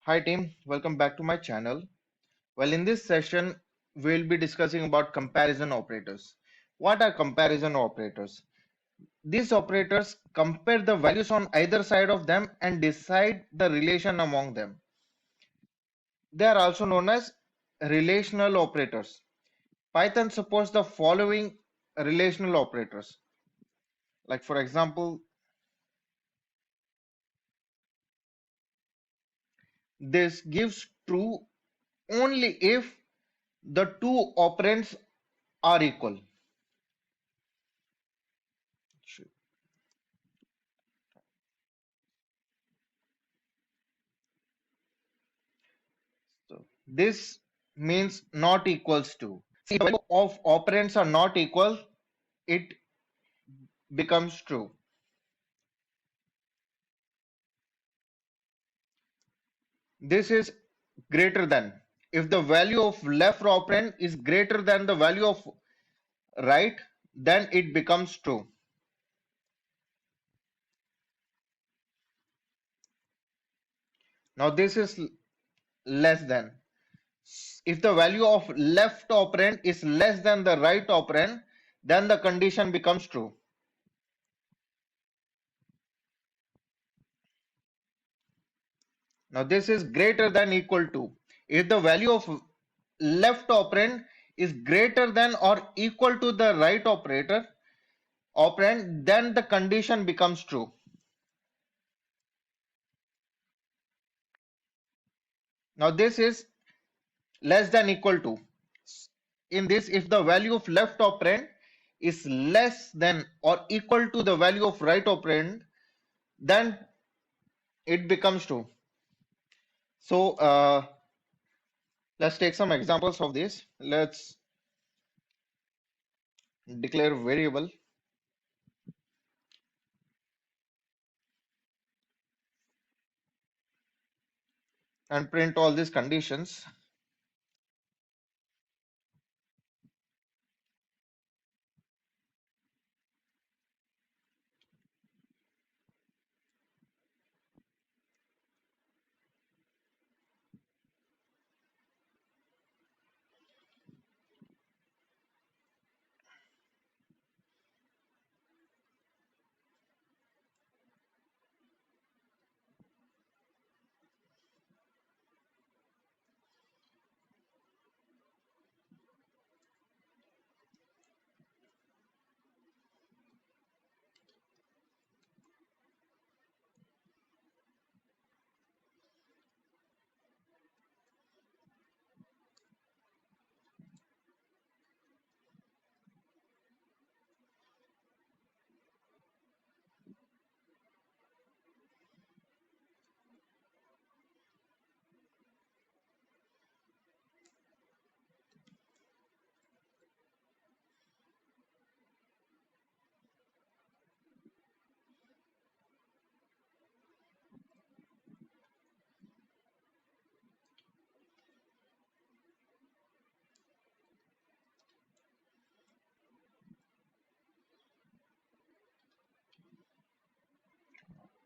Hi team, welcome back to my channel. Well, in this session, we'll be discussing about comparison operators. What are comparison operators? These operators compare the values on either side of them and decide the relation among them. They are also known as relational operators. Python supports the following relational operators. Like for example, this gives true only if the two operands are equal. So this means not equals to. See, if the value of operands are not equal, it becomes true. This is greater than. If the value of left operand is greater than the value of right, then it becomes true. Now this is less than. If the value of left operand is less than the right operand, then the condition becomes true. Now this is greater than equal to. If the value of left operand is greater than or equal to the right operand, then the condition becomes true. Now this is less than equal to. In this, if the value of left operand is less than or equal to the value of right operand, then it becomes true. So let's take some examples of this. Let's declare variable and print all these conditions.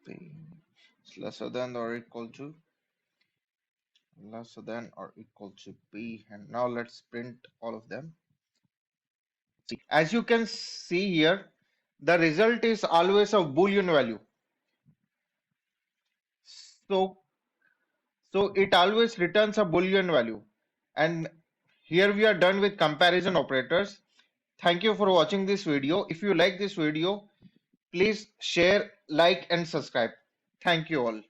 P is lesser than or equal to P, and now let's print all of them. See, as you can see here, the result is always a Boolean value. So, so it always returns a Boolean value. And here we are done with comparison operators. Thank you for watching this video. If you like this video, please share, like, and subscribe. Thank you all.